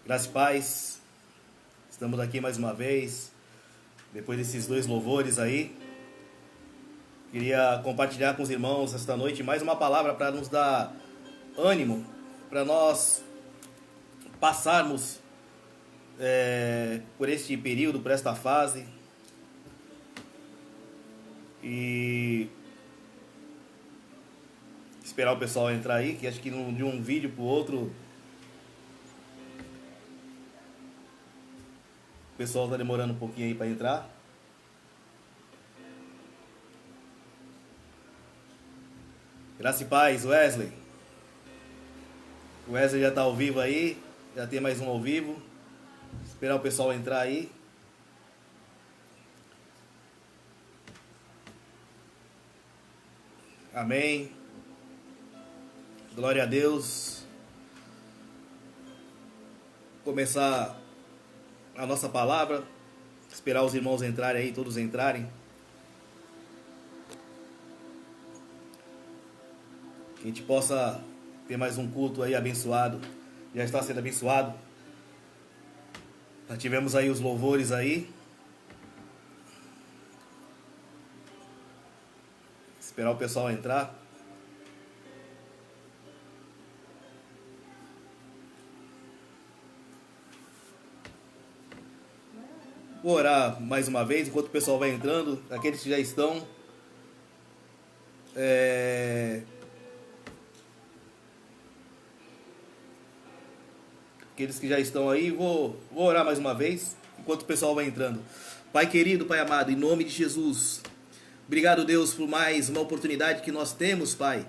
Graça e paz, estamos aqui mais uma vez, depois desses dois louvores aí. Queria compartilhar com os irmãos esta noite mais uma palavra para nos dar ânimo, para nós passarmos por este período, por esta fase. E esperar o pessoal entrar aí, que acho que de um vídeo para o outro o pessoal está demorando um pouquinho aí para entrar. Graça e paz, Wesley. O Wesley já está ao vivo aí, já tem mais um ao vivo. Esperar o pessoal entrar aí. Amém. Glória a Deus. Começar a nossa palavra. Esperar os irmãos entrarem aí, todos entrarem. Que a gente possa ter mais um culto aí abençoado. Já está sendo abençoado. Já tivemos aí os louvores aí. Esperar o pessoal entrar. Vou orar mais uma vez enquanto o pessoal vai entrando. Aqueles que já estão. Aqueles que já estão aí, vou orar mais uma vez enquanto o pessoal vai entrando. Pai querido, Pai amado, em nome de Jesus. Obrigado, Deus, por mais uma oportunidade que nós temos, Pai,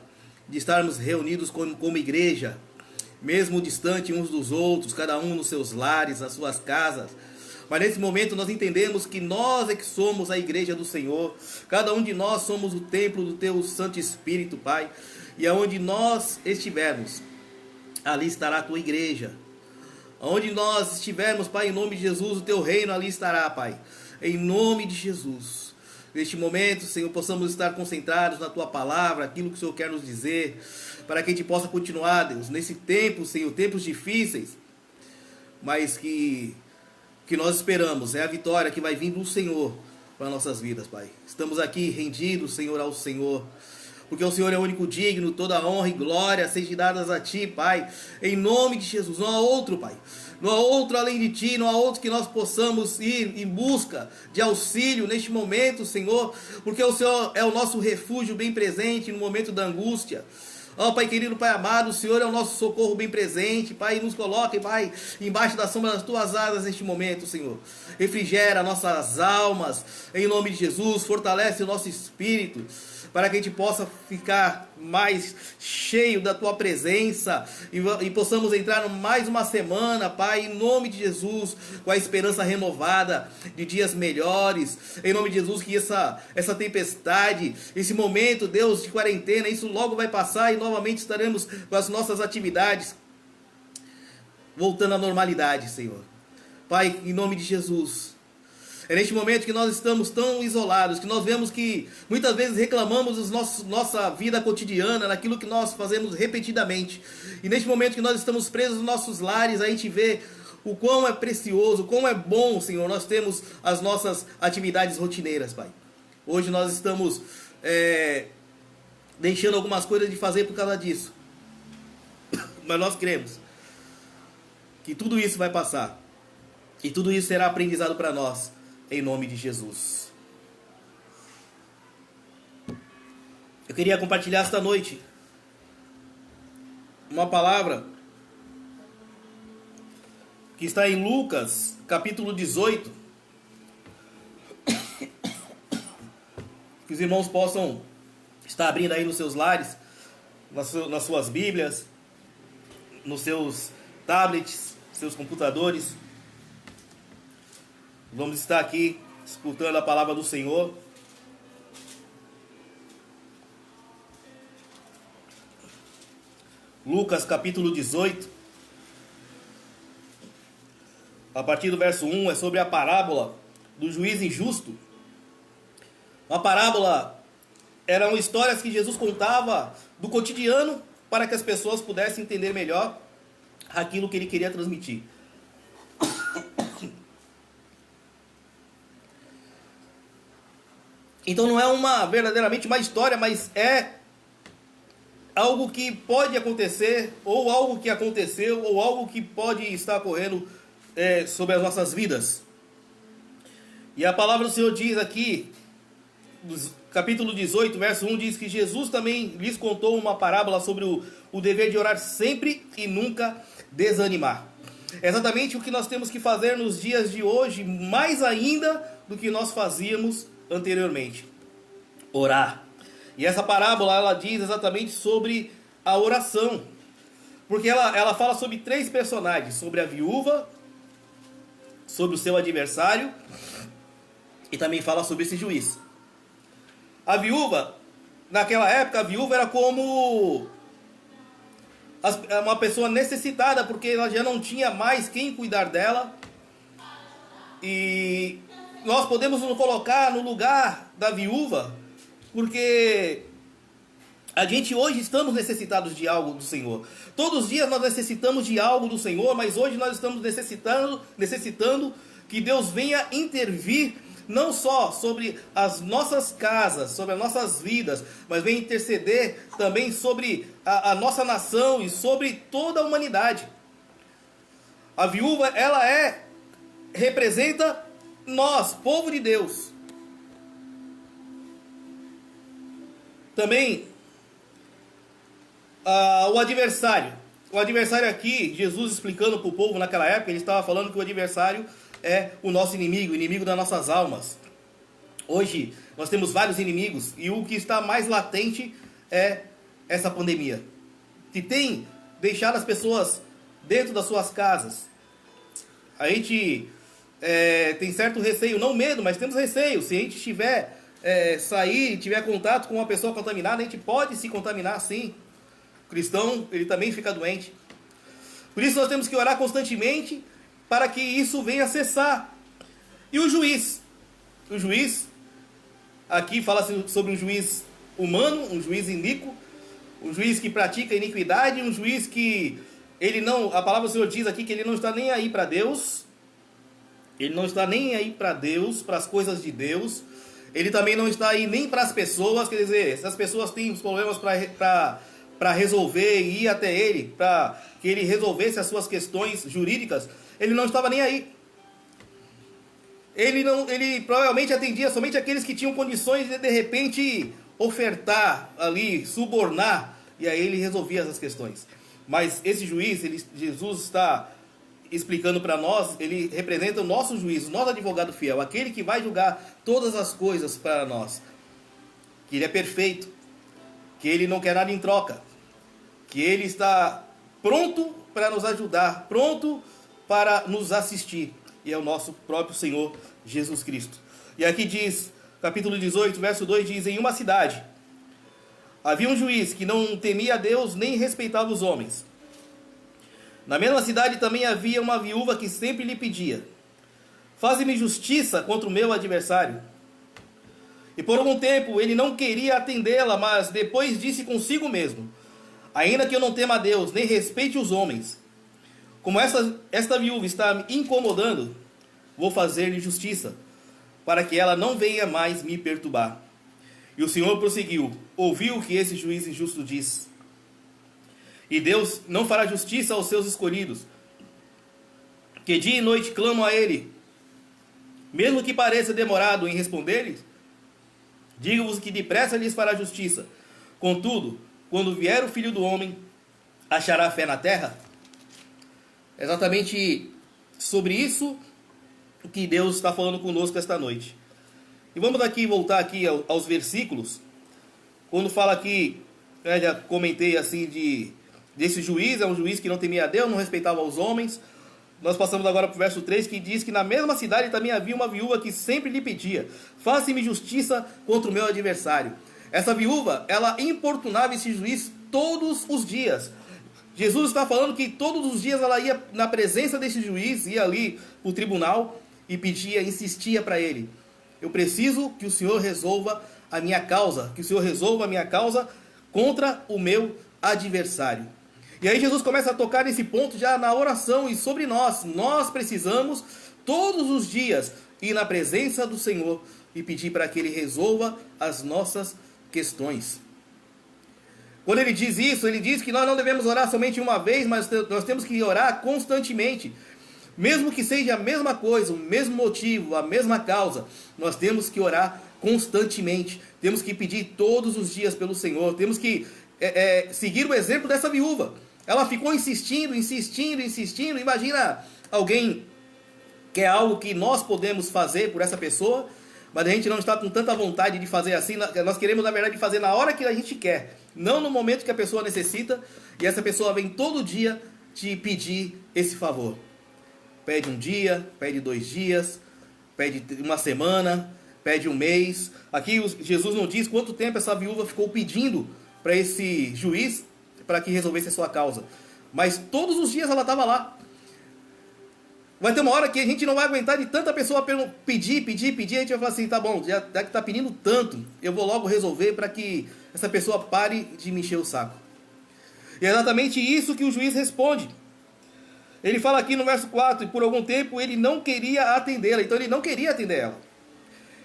de estarmos reunidos como igreja, mesmo distante uns dos outros, cada um nos seus lares, nas suas casas. Mas nesse momento nós entendemos que nós é que somos a igreja do Senhor. Cada um de nós somos o templo do Teu Santo Espírito, Pai. E aonde nós estivermos, ali estará a Tua igreja. Aonde nós estivermos, Pai, em nome de Jesus, o Teu reino ali estará, Pai. Em nome de Jesus. Neste momento, Senhor, possamos estar concentrados na Tua palavra, aquilo que o Senhor quer nos dizer, para que a gente possa continuar, Deus, nesse tempo, Senhor, tempos difíceis, mas que nós esperamos, é a vitória que vai vir do Senhor para nossas vidas, Pai. Estamos aqui rendidos, Senhor, ao Senhor, porque o Senhor é o único digno, toda honra e glória sejam dadas a Ti, Pai, em nome de Jesus. Não há outro, Pai, não há outro além de Ti, não há outro que nós possamos ir em busca de auxílio neste momento, Senhor, porque o Senhor é o nosso refúgio bem presente no momento da angústia. Ó, Pai querido, Pai amado, o Senhor é o nosso socorro bem presente, Pai, nos coloque, Pai, embaixo da sombra das Tuas asas neste momento, Senhor. Refrigera nossas almas, em nome de Jesus, fortalece o nosso espírito, para que a gente possa ficar mais cheio da Tua presença e possamos entrar mais uma semana, Pai, em nome de Jesus, com a esperança renovada de dias melhores, em nome de Jesus, que essa tempestade, esse momento, Deus, de quarentena, isso logo vai passar e novamente estaremos com as nossas atividades voltando à normalidade, Senhor. Pai, em nome de Jesus, é neste momento que nós estamos tão isolados, que nós vemos que muitas vezes reclamamos da nossa vida cotidiana, naquilo que nós fazemos repetidamente. E neste momento que nós estamos presos nos nossos lares, a gente vê o quão é precioso, o quão é bom, Senhor, nós temos as nossas atividades rotineiras, Pai. Hoje nós estamos deixando algumas coisas de fazer por causa disso. Mas nós cremos que tudo isso vai passar. E tudo isso será aprendizado para nós. Em nome de Jesus. Eu queria compartilhar esta noite uma palavra que está em Lucas, capítulo 18. Que os irmãos possam estar abrindo aí nos seus lares, nas suas Bíblias, nos seus tablets, seus computadores. Vamos estar aqui escutando a palavra do Senhor. Lucas capítulo 18. A partir do verso 1 é sobre a parábola do juiz injusto. Uma parábola eram histórias que Jesus contava do cotidiano para que as pessoas pudessem entender melhor aquilo que ele queria transmitir. Então não é verdadeiramente uma história, mas é algo que pode acontecer, ou algo que aconteceu, ou algo que pode estar ocorrendo sobre as nossas vidas. E a palavra do Senhor diz aqui, capítulo 18, verso 1, diz que Jesus também lhes contou uma parábola sobre o dever de orar sempre e nunca desanimar. É exatamente o que nós temos que fazer nos dias de hoje, mais ainda do que nós fazíamos anteriormente. Orar. E essa parábola, ela diz exatamente sobre a oração. Porque ela fala sobre 3 personagens. Sobre a viúva, sobre o seu adversário e também fala sobre esse juiz. A viúva, naquela época, a viúva era como uma pessoa necessitada, porque ela já não tinha mais quem cuidar dela. E nós podemos nos colocar no lugar da viúva, porque a gente hoje estamos necessitados de algo do Senhor. Todos os dias nós necessitamos de algo do Senhor, mas hoje nós estamos necessitando que Deus venha intervir, não só sobre as nossas casas, sobre as nossas vidas, mas venha interceder também sobre a nossa nação e sobre toda a humanidade. A viúva, ela representa nós, povo de Deus. Também o adversário. O adversário aqui, Jesus explicando para o povo naquela época, ele estava falando que o adversário é o nosso inimigo, o inimigo das nossas almas. Hoje nós temos vários inimigos e o que está mais latente é essa pandemia, que tem deixado as pessoas dentro das suas casas. A gente tem certo receio, não medo, mas temos receio. Se a gente sair, tiver contato com uma pessoa contaminada, a gente pode se contaminar sim. O cristão, ele também fica doente. Por isso nós temos que orar constantemente para que isso venha cessar. E o juiz? O juiz, aqui fala sobre um juiz humano, um juiz iníquo, um juiz que pratica iniquidade, um juiz que a palavra do Senhor diz aqui que ele não está nem aí para Deus. Ele não está nem aí para Deus, para as coisas de Deus. Ele também não está aí nem para as pessoas, quer dizer, se as pessoas têm problemas para resolver e ir até ele, para que ele resolvesse as suas questões jurídicas, ele não estava nem aí. Ele provavelmente atendia somente aqueles que tinham condições de repente ofertar ali, subornar, e aí ele resolvia essas questões. Mas esse juiz, Jesus está explicando para nós, ele representa o nosso juiz, o nosso advogado fiel, aquele que vai julgar todas as coisas para nós. Que ele é perfeito, que ele não quer nada em troca, que ele está pronto para nos ajudar, pronto para nos assistir. E é o nosso próprio Senhor Jesus Cristo. E aqui diz, capítulo 18, verso 2, diz: em uma cidade havia um juiz que não temia a Deus nem respeitava os homens. Na mesma cidade também havia uma viúva que sempre lhe pedia: faze-me justiça contra o meu adversário. E por algum tempo ele não queria atendê-la, mas depois disse consigo mesmo: ainda que eu não tema a Deus, nem respeite os homens, como esta viúva está me incomodando, vou fazer-lhe justiça, para que ela não venha mais me perturbar. E o Senhor prosseguiu: ouviu o que esse juiz injusto diz. E Deus não fará justiça aos seus escolhidos, que dia e noite clamam a Ele, mesmo que pareça demorado em responder-lhes? Digo-vos que depressa lhes fará justiça. Contudo, quando vier o Filho do Homem, achará fé na terra? É exatamente sobre isso que Deus está falando conosco esta noite. E vamos voltar aqui aos versículos. Quando fala aqui, eu já comentei assim desse juiz, é um juiz que não temia a Deus, não respeitava os homens. Nós passamos agora para o verso 3, que diz que na mesma cidade também havia uma viúva que sempre lhe pedia: faça-me justiça contra o meu adversário. Essa viúva, ela importunava esse juiz todos os dias. Jesus está falando que todos os dias ela ia na presença desse juiz, ia ali para o tribunal e pedia, insistia para ele: eu preciso que o Senhor resolva a minha causa, que o Senhor resolva a minha causa contra o meu adversário. E aí Jesus começa a tocar nesse ponto já na oração e sobre nós. Nós precisamos todos os dias ir na presença do Senhor e pedir para que Ele resolva as nossas questões. Quando ele diz isso, ele diz que nós não devemos orar somente uma vez, mas nós temos que orar constantemente. Mesmo que seja a mesma coisa, o mesmo motivo, a mesma causa, nós temos que orar constantemente. Temos que pedir todos os dias pelo Senhor. Temos que seguir o exemplo dessa viúva. Ela ficou insistindo. Imagina alguém que é algo que nós podemos fazer por essa pessoa, mas a gente não está com tanta vontade de fazer assim. Nós queremos, na verdade, fazer na hora que a gente quer, não no momento que a pessoa necessita. E essa pessoa vem todo dia te pedir esse favor. Pede um dia, pede 2 dias, pede uma semana, pede um mês. Aqui Jesus não diz quanto tempo essa viúva ficou pedindo para esse juiz para que resolvesse a sua causa. Mas todos os dias ela estava lá. Vai ter uma hora que a gente não vai aguentar de tanta pessoa pedir, a gente vai falar assim, tá bom, já que está pedindo tanto, eu vou logo resolver para que essa pessoa pare de me encher o saco. E é exatamente isso que o juiz responde. Ele fala aqui no verso 4, e por algum tempo ele não queria atendê-la, então ele não queria atender ela.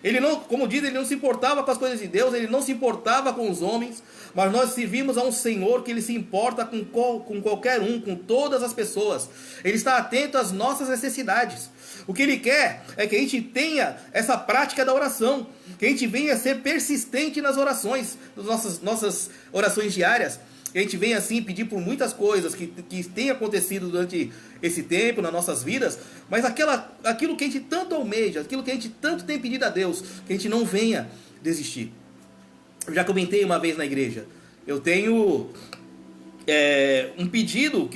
Ele não, como diz, ele não se importava com as coisas de Deus, ele não se importava com os homens, mas nós servimos a um Senhor que ele se importa com qualquer um, com todas as pessoas. Ele está atento às nossas necessidades. O que ele quer é que a gente tenha essa prática da oração, que a gente venha a ser persistente nas orações, nas nossas orações diárias. Que a gente venha assim pedir por muitas coisas que tem acontecido durante esse tempo nas nossas vidas, mas aquilo que a gente tanto almeja, aquilo que a gente tanto tem pedido a Deus, que a gente não venha desistir. Eu já comentei uma vez na igreja, eu tenho um pedido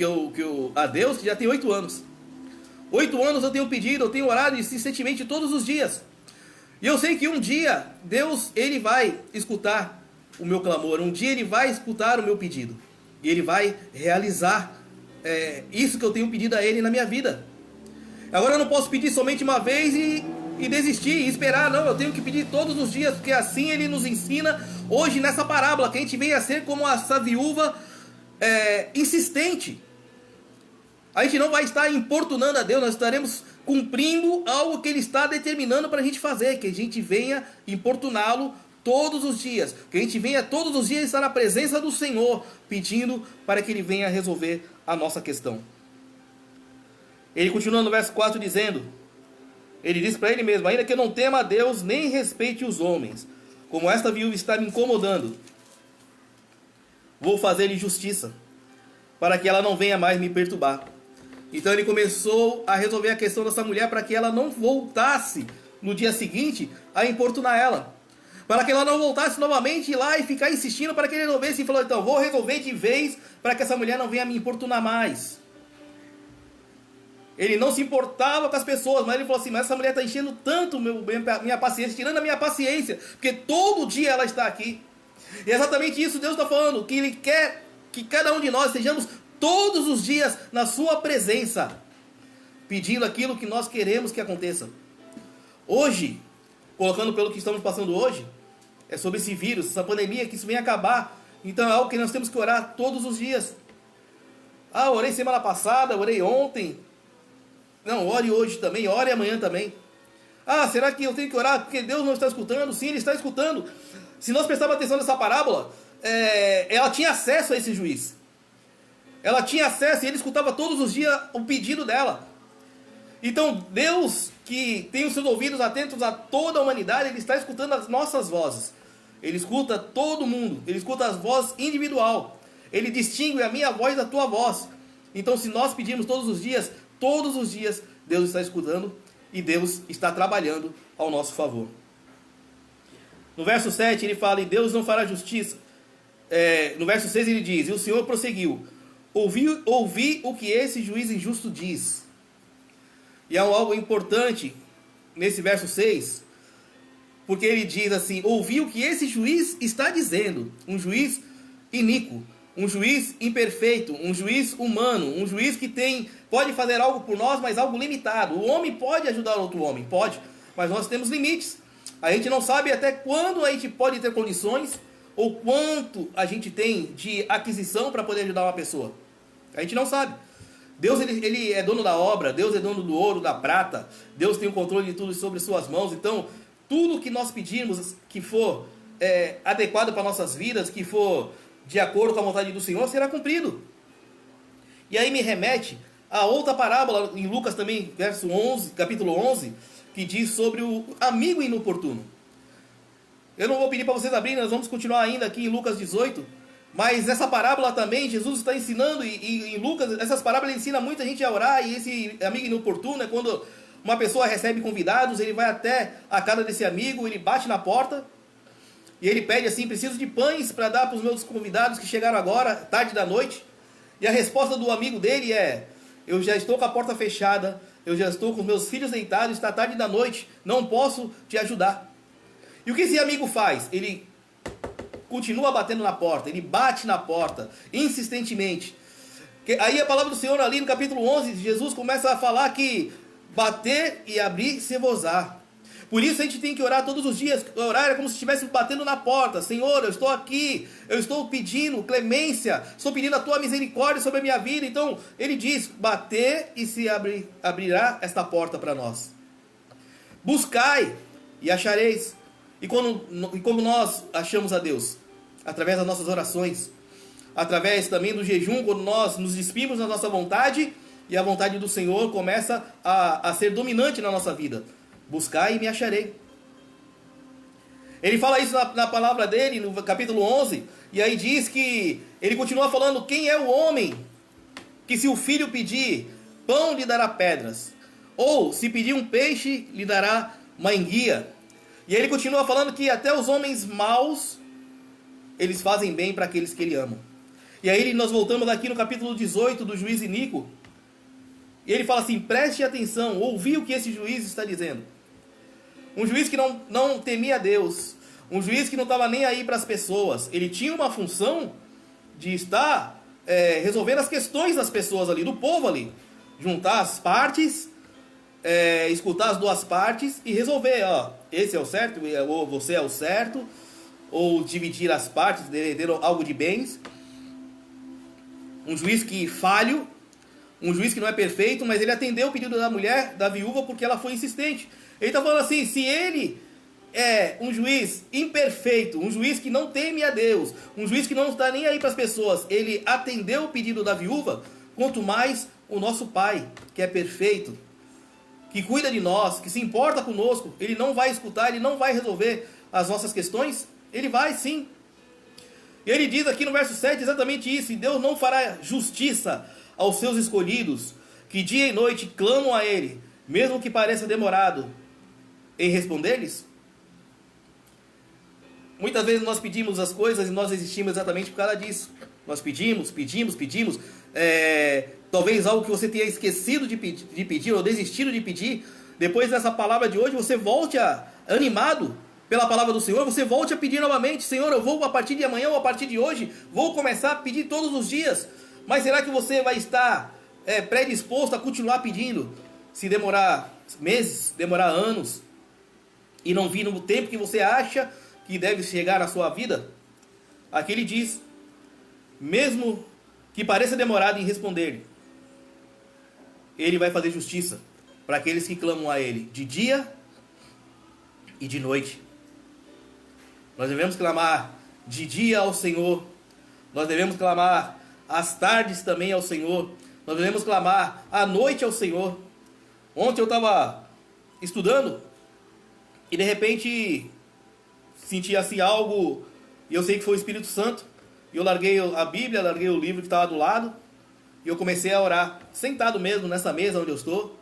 a Deus que já tem 8 anos. 8 anos eu tenho pedido, eu tenho orado insistentemente todos os dias. E eu sei que um dia Deus ele vai escutar o meu clamor, um dia ele vai escutar o meu pedido, e ele vai realizar isso que eu tenho pedido a ele na minha vida. Agora eu não posso pedir somente uma vez e desistir, e esperar, não, eu tenho que pedir todos os dias, porque assim ele nos ensina hoje nessa parábola, que a gente venha a ser como essa viúva insistente. A gente não vai estar importunando a Deus, nós estaremos cumprindo algo que ele está determinando para a gente fazer, que a gente venha importuná-lo todos os dias, que a gente venha todos os dias estar na presença do Senhor, pedindo para que Ele venha resolver a nossa questão. Ele continua no verso 4 dizendo, ele diz para ele mesmo, ainda que eu não tema a Deus, nem respeite os homens, como esta viúva está me incomodando, vou fazer-lhe justiça, para que ela não venha mais me perturbar. Então ele começou a resolver a questão dessa mulher, para que ela não voltasse no dia seguinte a importunar ela, para que ela não voltasse novamente lá e ficar insistindo para que ele resolvesse, e falou, então, vou resolver de vez para que essa mulher não venha me importunar mais. Ele não se importava com as pessoas, mas ele falou assim, mas essa mulher está enchendo tanto minha paciência, tirando a minha paciência, porque todo dia ela está aqui. E é exatamente isso que Deus está falando, que Ele quer que cada um de nós estejamos todos os dias na sua presença, pedindo aquilo que nós queremos que aconteça. Hoje, colocando pelo que estamos passando hoje, é sobre esse vírus, essa pandemia, que isso vem acabar. Então é algo que nós temos que orar todos os dias. Ah, orei semana passada, orei ontem. Não, ore hoje também, ore amanhã também. Ah, será que eu tenho que orar porque Deus não está escutando? Sim, Ele está escutando. Se nós prestarmos atenção nessa parábola, ela tinha acesso a esse juiz. Ela tinha acesso e ele escutava todos os dias o pedido dela. Então Deus, que tem os seus ouvidos atentos a toda a humanidade, Ele está escutando as nossas vozes. Ele escuta todo mundo, Ele escuta as vozes individual. Ele distingue a minha voz da tua voz. Então se nós pedimos todos os dias, Deus está escutando e Deus está trabalhando ao nosso favor. No verso 7 ele fala, e Deus não fará justiça. No verso 6 ele diz, e o Senhor prosseguiu, ouvi o que esse juiz injusto diz. E há algo importante nesse verso 6, porque ele diz assim, ouvi o que esse juiz está dizendo, um juiz iníquo, um juiz imperfeito, um juiz humano, um juiz que pode fazer algo por nós, mas algo limitado. O homem pode ajudar outro homem, pode, mas nós temos limites. A gente não sabe até quando a gente pode ter condições, ou quanto a gente tem de aquisição para poder ajudar uma pessoa. A gente não sabe. Deus ele é dono da obra, Deus é dono do ouro, da prata, Deus tem o controle de tudo sobre suas mãos. Então, tudo que nós pedirmos que for adequado para nossas vidas, que for de acordo com a vontade do Senhor, será cumprido. E aí me remete a outra parábola em Lucas também, capítulo 11, que diz sobre o amigo inoportuno. Eu não vou pedir para vocês abrirem, nós vamos continuar ainda aqui em Lucas 18, mas essa parábola também, Jesus está ensinando, e em Lucas, essas parábolas ensinam muita gente a orar, e esse amigo inoportuno é quando uma pessoa recebe convidados, ele vai até a casa desse amigo, ele bate na porta, e ele pede assim, preciso de pães para dar para os meus convidados que chegaram agora, tarde da noite. E a resposta do amigo dele é, eu já estou com a porta fechada, eu já estou com os meus filhos deitados, está tarde da noite, não posso te ajudar. E o que esse amigo faz? Ele continua batendo na porta, ele bate na porta, insistentemente. Aí a palavra do Senhor ali no capítulo 11, Jesus começa a falar que bater e abrir se vos-á. Por isso a gente tem que orar todos os dias. Orar é como se estivesse batendo na porta. Senhor, eu estou aqui, eu estou pedindo clemência, estou pedindo a tua misericórdia sobre a minha vida. Então ele diz, bater e se abrirá esta porta para nós. Buscai e achareis. E como nós achamos a Deus? Através das nossas orações, através também do jejum, quando nós nos despimos da nossa vontade e a vontade do Senhor começa a ser dominante na nossa vida. Buscai e me acharei. Ele fala isso na palavra dele, no capítulo 11, e aí diz que, ele continua falando, quem é o homem que se o filho pedir pão lhe dará pedras, ou se pedir um peixe lhe dará uma enguia. E ele continua falando que até os homens maus, eles fazem bem para aqueles que ele amam. E aí nós voltamos aqui no capítulo 18 do juiz Inico, e ele fala assim, preste atenção, ouvi o que esse juiz está dizendo. Um juiz que não temia Deus, um juiz que não estava nem aí para as pessoas, ele tinha uma função de estar resolvendo as questões das pessoas ali, do povo ali, juntar as partes, escutar as duas partes e resolver, ó, esse é o certo, ou você é o certo, ou dividir as partes, ter algo de bens. Um juiz que falho, um juiz que não é perfeito, mas ele atendeu o pedido da mulher, da viúva, porque ela foi insistente. Ele está falando assim, se ele é um juiz imperfeito, um juiz que não teme a Deus, um juiz que não está nem aí para as pessoas, ele atendeu o pedido da viúva, quanto mais o nosso Pai, que é perfeito, que cuida de nós, que se importa conosco, ele não vai escutar, ele não vai resolver as nossas questões? Ele vai sim. E ele diz aqui no verso 7 exatamente isso, e Deus não fará justiça aos seus escolhidos, que dia e noite clamam a ele, mesmo que pareça demorado em responder-lhes? Muitas vezes nós pedimos as coisas e nós desistimos exatamente por causa disso. Nós pedimos. Talvez algo que você tenha esquecido de pedir ou desistido de pedir. Depois dessa palavra de hoje, você volte animado pela palavra do Senhor. Você volte a pedir novamente. Senhor, eu vou a partir de amanhã ou a partir de hoje, vou começar a pedir todos os dias. Mas será que você vai estar predisposto a continuar pedindo? Se demorar meses, demorar anos, e não vir no tempo que você acha que deve chegar na sua vida? Aqui ele diz, mesmo que pareça demorado em responder, ele vai fazer justiça para aqueles que clamam a ele de dia e de noite. Nós devemos clamar de dia ao Senhor, nós devemos clamar às tardes também ao Senhor, nós devemos clamar à noite ao Senhor. Ontem eu estava estudando e de repente senti assim algo, e eu sei que foi o Espírito Santo, e eu larguei a Bíblia, larguei o livro que estava do lado, e eu comecei a orar, sentado mesmo nessa mesa onde eu estou,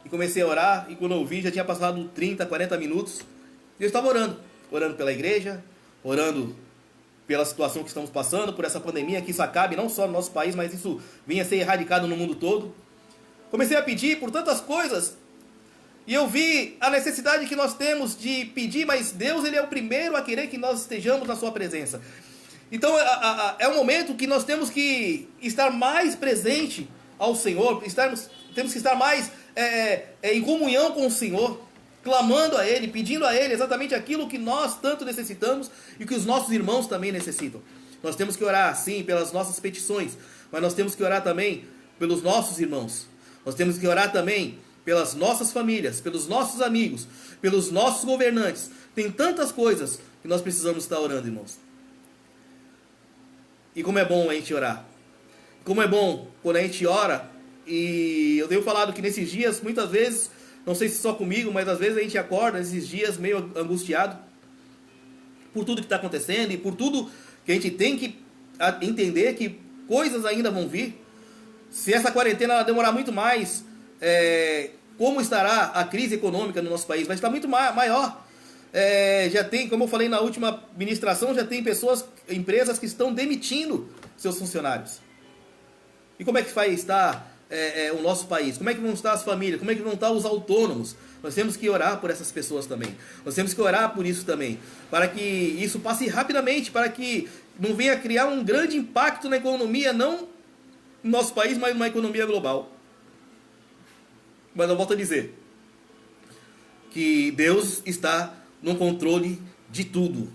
e comecei a orar, e quando eu vi já tinha passado 30, 40 minutos, e eu estava orando pela igreja, orando pela situação que estamos passando, por essa pandemia, que isso acabe não só no nosso país, mas isso venha a ser erradicado no mundo todo. Comecei a pedir por tantas coisas, e eu vi a necessidade que nós temos de pedir, mas Deus, ele é o primeiro a querer que nós estejamos na sua presença. Então é um momento que nós temos que estar mais presente ao Senhor, temos que estar mais em comunhão com o Senhor, clamando a Ele, pedindo a Ele exatamente aquilo que nós tanto necessitamos e que os nossos irmãos também necessitam. Nós temos que orar, sim, pelas nossas petições, mas nós temos que orar também pelos nossos irmãos. Nós temos que orar também pelas nossas famílias, pelos nossos amigos, pelos nossos governantes. Tem tantas coisas que nós precisamos estar orando, irmãos. E como é bom a gente orar. Como é bom quando a gente ora. E eu tenho falado que nesses dias, muitas vezes, não sei se só comigo, mas às vezes a gente acorda nesses dias meio angustiado por tudo que está acontecendo e por tudo que a gente tem que entender que coisas ainda vão vir. Se essa quarentena ela demorar muito mais, como estará a crise econômica no nosso país? Vai estar muito maior. Já tem, como eu falei na última ministração, já tem empresas que estão demitindo seus funcionários. E como é que vai estar o nosso país? Como é que vão estar as famílias? Como é que vão estar os autônomos? Nós temos que orar por essas pessoas também. Nós temos que orar por isso também, para que isso passe rapidamente, para que não venha criar um grande impacto na economia, não no nosso país, mas numa economia global. Mas eu volto a dizer que Deus está no controle de tudo.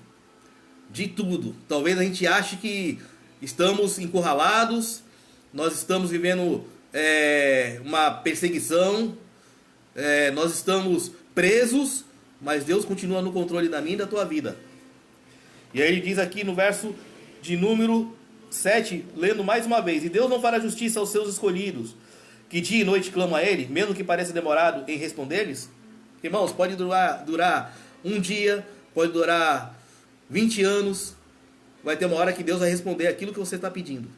De tudo. Talvez a gente ache que estamos encurralados, nós estamos vivendo uma perseguição, nós estamos presos, mas Deus continua no controle da minha e da tua vida. E aí ele diz aqui no verso de número 7, lendo mais uma vez: e Deus não fará justiça aos seus escolhidos, que dia e noite clamam a Ele, mesmo que pareça demorado em responder-lhes? Irmãos, pode durar um dia, pode durar 20 anos, vai ter uma hora que Deus vai responder aquilo que você está pedindo.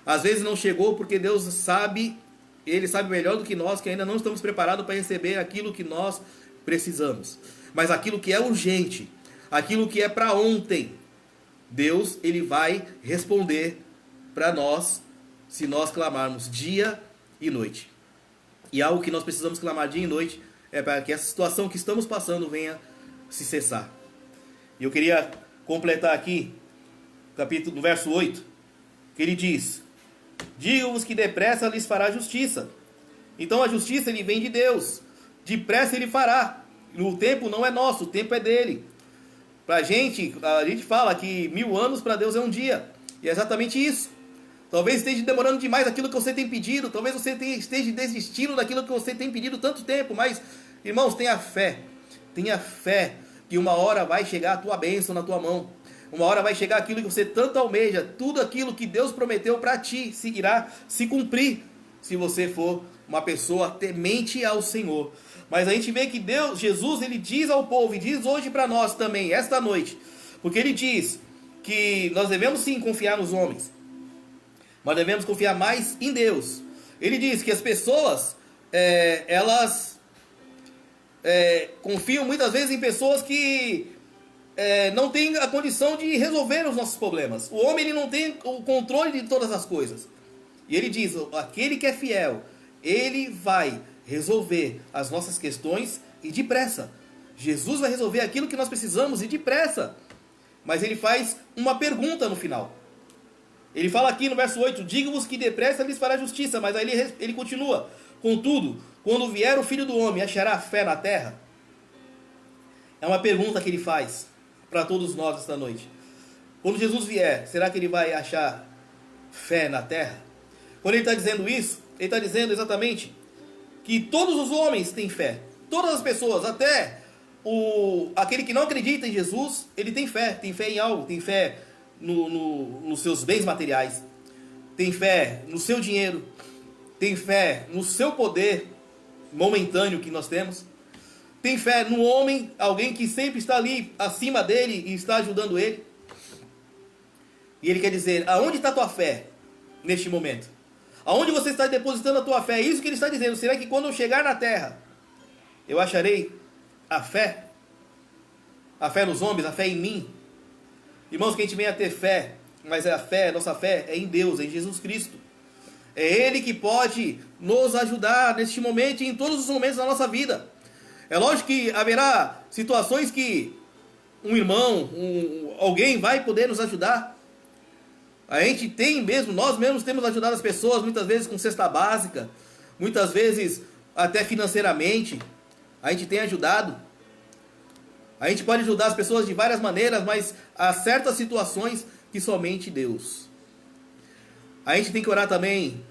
Às vezes não chegou porque Deus sabe, Ele sabe melhor do que nós, que ainda não estamos preparados para receber aquilo que nós precisamos. Mas aquilo que é urgente, aquilo que é para ontem, Deus, Ele vai responder para nós, se nós clamarmos dia e noite. E algo que nós precisamos clamar dia e noite é para que essa situação que estamos passando venha se cessar. E eu queria completar aqui, capítulo, verso 8, que ele diz: digo-vos que depressa lhes fará justiça. Então a justiça ele vem de Deus, depressa ele fará. O tempo não é nosso, o tempo é dele. A gente fala que 1000 anos para Deus é um dia, e é exatamente isso. Talvez esteja demorando demais aquilo que você tem pedido, talvez você esteja desistindo daquilo que você tem pedido tanto tempo, mas, irmãos, tenha fé que uma hora vai chegar a tua bênção na tua mão, uma hora vai chegar aquilo que você tanto almeja, tudo aquilo que Deus prometeu para ti irá se cumprir, se você for uma pessoa temente ao Senhor. Mas a gente vê que Jesus, ele diz ao povo, e diz hoje para nós também, esta noite, porque ele diz que nós devemos sim confiar nos homens, mas devemos confiar mais em Deus. Ele diz que as pessoas, elas confiam muitas vezes em pessoas que não têm a condição de resolver os nossos problemas. O homem ele não tem o controle de todas as coisas. E ele diz, aquele que é fiel, ele vai resolver as nossas questões e depressa. Jesus vai resolver aquilo que nós precisamos e depressa. Mas ele faz uma pergunta no final. Ele fala aqui no verso 8, digo-vos que depressa lhes fará justiça, mas aí ele continua, contudo, quando vier o Filho do Homem, achará fé na terra? É uma pergunta que ele faz para todos nós esta noite. Quando Jesus vier, será que ele vai achar fé na terra? Quando ele está dizendo isso, ele está dizendo exatamente que todos os homens têm fé, todas as pessoas, até aquele que não acredita em Jesus, ele tem fé em algo, tem fé nos seus bens materiais, tem fé no seu dinheiro, tem fé no seu poder momentâneo que nós temos, tem fé no homem, alguém que sempre está ali acima dele e está ajudando ele. E ele quer dizer, aonde está a tua fé neste momento? Aonde você está depositando a tua fé? É isso que ele está dizendo. Será que quando eu chegar na terra, eu acharei a fé? A fé nos homens, a fé em mim? Irmãos, que a gente venha a ter fé, mas nossa fé é em Deus, é em Jesus Cristo. É Ele que pode nos ajudar neste momento e em todos os momentos da nossa vida. É lógico que haverá situações que um irmão, alguém vai poder nos ajudar. A gente nós mesmos temos ajudado as pessoas, muitas vezes com cesta básica, muitas vezes até financeiramente, a gente tem ajudado. A gente pode ajudar as pessoas de várias maneiras, mas há certas situações que somente Deus. A gente tem que orar também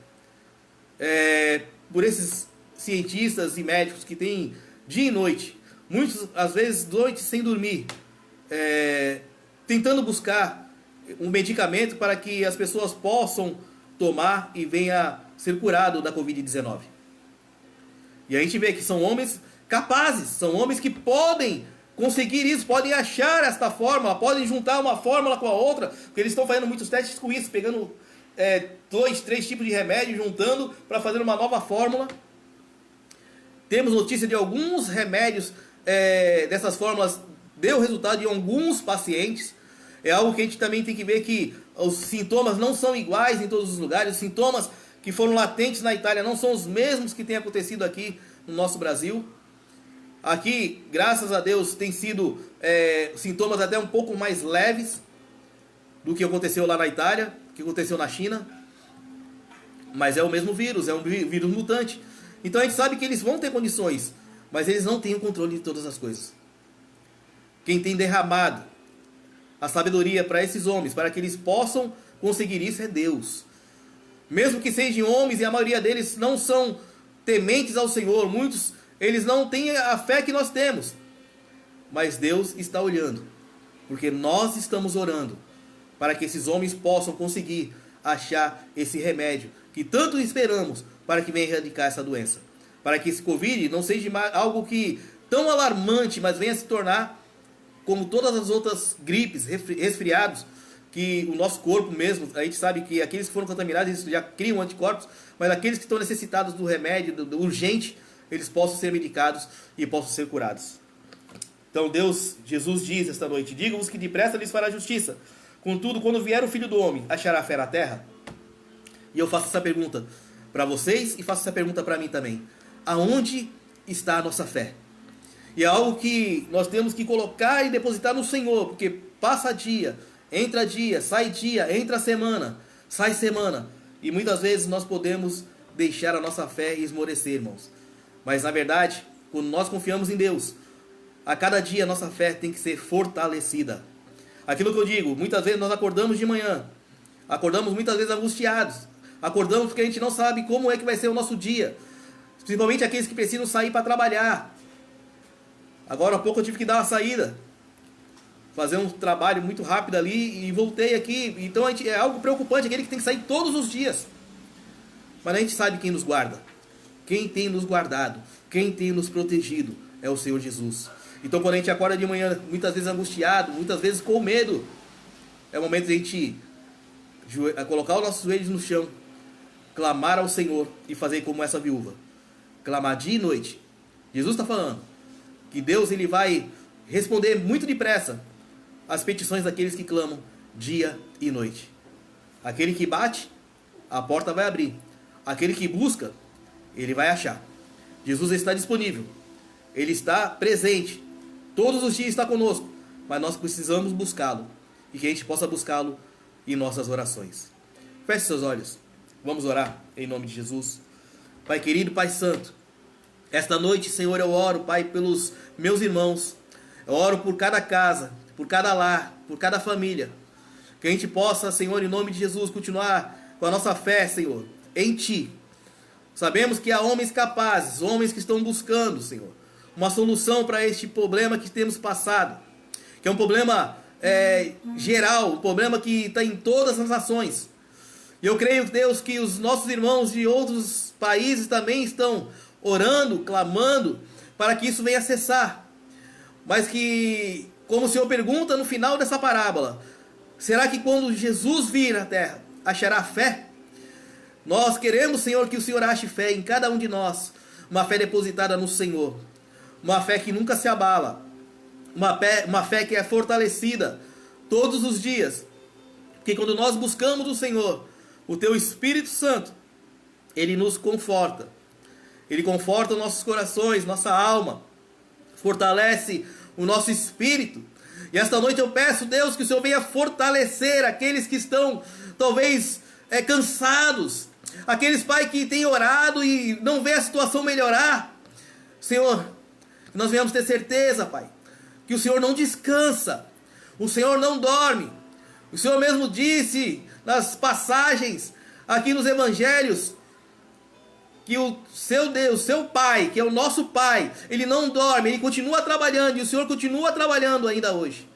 por essas cientistas e médicos que têm dia e noite, muitos às vezes noite sem dormir, tentando buscar um medicamento para que as pessoas possam tomar e venha ser curado da Covid-19. E a gente vê que são homens capazes, são homens que podem conseguir isso, podem achar esta fórmula, podem juntar uma fórmula com a outra, porque eles estão fazendo muitos testes com isso, pegando 2, 3 tipos de remédio, juntando para fazer uma nova fórmula. Temos notícia de alguns remédios dessas fórmulas deu resultado em alguns pacientes. É algo que a gente também tem que ver que os sintomas não são iguais em todos os lugares. Os sintomas que foram latentes na Itália não são os mesmos que têm acontecido aqui no nosso Brasil. Aqui, graças a Deus, tem sido sintomas até um pouco mais leves do que aconteceu lá na Itália, que aconteceu na China. Mas é o mesmo vírus, é um vírus mutante. Então a gente sabe que eles vão ter condições, mas eles não têm o controle de todas as coisas. Quem tem derramado a sabedoria para esses homens, para que eles possam conseguir isso, é Deus. Mesmo que sejam homens e a maioria deles não são tementes ao Senhor, muitos eles não têm a fé que nós temos. Mas Deus está olhando, porque nós estamos orando para que esses homens possam conseguir achar esse remédio que tanto esperamos para que venha erradicar essa doença. Para que esse Covid não seja algo que tão alarmante, mas venha se tornar como todas as outras gripes, resfriados, que o nosso corpo mesmo, a gente sabe que aqueles que foram contaminados, eles já criam anticorpos, mas aqueles que estão necessitados do remédio, do urgente, eles possam ser medicados e possam ser curados. Então Jesus diz esta noite: diga-vos que depressa lhes fará justiça. Contudo, quando vier o Filho do Homem, achará fé na terra? E eu faço essa pergunta para vocês e faço essa pergunta para mim também. Aonde está a nossa fé? E é algo que nós temos que colocar e depositar no Senhor, porque passa dia, sai entra semana, sai semana. E muitas vezes nós podemos deixar a nossa fé esmorecer, irmãos. Mas na verdade, quando nós confiamos em Deus, a cada dia a nossa fé tem que ser fortalecida. Aquilo que eu digo, muitas vezes nós acordamos de manhã, acordamos muitas vezes angustiados, acordamos porque a gente não sabe como é que vai ser o nosso dia, principalmente aqueles que precisam sair para trabalhar. Agora há pouco eu tive que dar uma saída, fazer um trabalho muito rápido ali e voltei aqui. Então é algo preocupante, aquele que tem que sair todos os dias. Mas a gente sabe quem nos guarda, quem tem nos guardado, quem tem nos protegido é o Senhor Jesus. Então quando a gente acorda de manhã, muitas vezes angustiado, muitas vezes com medo, é o momento de a gente colocar os nossos joelhos no chão, clamar ao Senhor e fazer como essa viúva, clamar dia e noite. Jesus está falando que Deus ele vai responder muito depressa as petições daqueles que clamam dia e noite. Aquele que bate, a porta vai abrir. Aquele que busca, ele vai achar. Jesus está disponível, ele está presente, todos os dias está conosco, mas nós precisamos buscá-lo e que a gente possa buscá-lo em nossas orações. Feche seus olhos, vamos orar em nome de Jesus. Pai querido, Pai santo, esta noite, Senhor, eu oro, Pai, pelos meus irmãos, eu oro por cada casa, por cada lar, por cada família, que a gente possa, Senhor, em nome de Jesus, continuar com a nossa fé, Senhor, em Ti. Sabemos que há homens capazes, homens que estão buscando, Senhor, uma solução para este problema que temos passado, que é um problema geral, um problema que está em todas as nações. E eu creio, Deus, que os nossos irmãos de outros países também estão orando, clamando, para que isso venha cessar. Mas que, como o Senhor pergunta no final dessa parábola, será que quando Jesus vir à terra, achará fé? Nós queremos, Senhor, que o Senhor ache fé em cada um de nós, uma fé depositada no Senhor, uma fé que nunca se abala, uma fé que é fortalecida todos os dias, porque quando nós buscamos o Senhor, o Teu Espírito Santo, Ele nos conforta, Ele conforta os nossos corações, nossa alma, fortalece o nosso espírito. E esta noite eu peço, Deus, que o Senhor venha fortalecer aqueles que estão talvez cansados, aqueles, Pai, que têm orado e não vê a situação melhorar. Senhor, que nós venhamos ter certeza, Pai, que o Senhor não descansa, o Senhor não dorme. O Senhor mesmo disse nas passagens aqui nos evangelhos que o seu Deus, seu Pai, que é o nosso Pai, Ele não dorme, Ele continua trabalhando, e o Senhor continua trabalhando ainda hoje.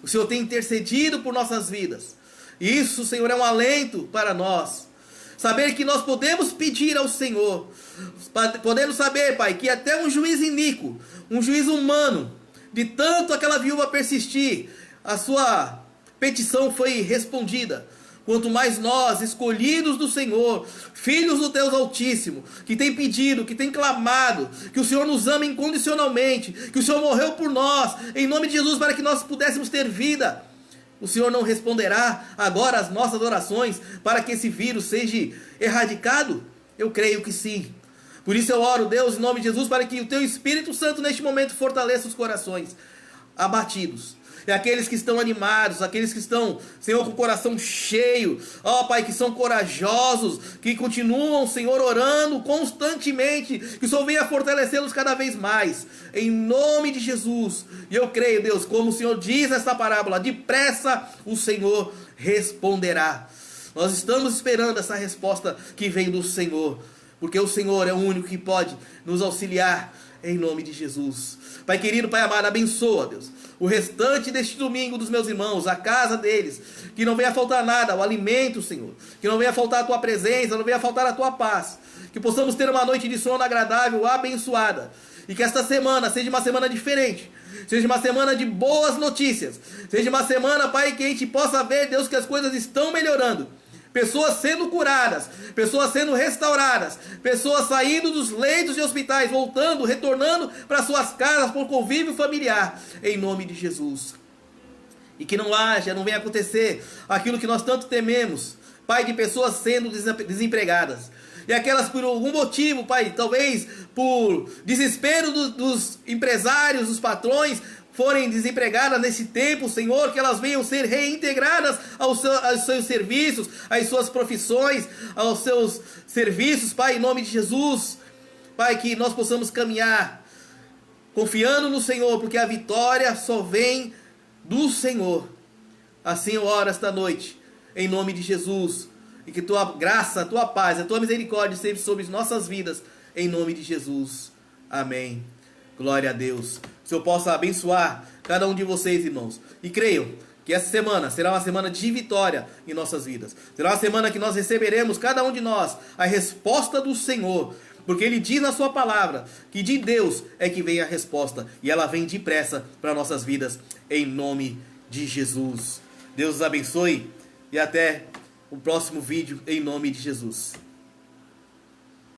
O Senhor tem intercedido por nossas vidas. E isso, Senhor, é um alento para nós. Saber que nós podemos pedir ao Senhor. Podemos saber, Pai, que até um juiz iníquo, um juiz humano, de tanto aquela viúva persistir, a sua petição foi respondida. Quanto mais nós, escolhidos do Senhor, filhos do Deus Altíssimo, que tem pedido, que tem clamado, que o Senhor nos ama incondicionalmente, que o Senhor morreu por nós, em nome de Jesus, para que nós pudéssemos ter vida. O Senhor não responderá agora às nossas orações para que esse vírus seja erradicado? Eu creio que sim. Por isso eu oro, Deus, em nome de Jesus, para que o Teu Espírito Santo neste momento fortaleça os corações abatidos. E aqueles que estão animados, aqueles que estão, Senhor, com o coração cheio, ó Pai, que são corajosos, que continuam, Senhor, orando constantemente, que o Senhor venha fortalecê-los cada vez mais, em nome de Jesus. E eu creio, Deus, como o Senhor diz nessa parábola, depressa o Senhor responderá. Nós estamos esperando essa resposta que vem do Senhor, porque o Senhor é o único que pode nos auxiliar, em nome de Jesus. Pai querido, Pai amado, abençoa, Deus, o restante deste domingo dos meus irmãos, a casa deles, que não venha faltar nada, o alimento, Senhor, que não venha faltar a Tua presença, não venha faltar a Tua paz, que possamos ter uma noite de sono agradável, abençoada, e que esta semana seja uma semana diferente, seja uma semana de boas notícias, seja uma semana, Pai, que a gente possa ver, Deus, que as coisas estão melhorando, pessoas sendo curadas, pessoas sendo restauradas, pessoas saindo dos leitos de hospitais, voltando, retornando para suas casas por convívio familiar, em nome de Jesus. E que não venha acontecer aquilo que nós tanto tememos, Pai, de pessoas sendo desempregadas. E aquelas por algum motivo, Pai, talvez por desespero dos empresários, dos patrões, forem desempregadas nesse tempo, Senhor, que elas venham ser reintegradas aos seus serviços, às suas profissões, aos seus serviços, Pai, em nome de Jesus. Pai, que nós possamos caminhar confiando no Senhor, porque a vitória só vem do Senhor. Assim eu oro esta noite, em nome de Jesus, e que Tua graça, Tua paz, a Tua misericórdia sempre sobre nossas vidas, em nome de Jesus. Amém. Glória a Deus. O Senhor possa abençoar cada um de vocês, irmãos. E creio que essa semana será uma semana de vitória em nossas vidas. Será uma semana que nós receberemos, cada um de nós, a resposta do Senhor. Porque Ele diz na Sua palavra que de Deus é que vem a resposta. E ela vem depressa para nossas vidas, em nome de Jesus. Deus os abençoe e até o próximo vídeo, em nome de Jesus.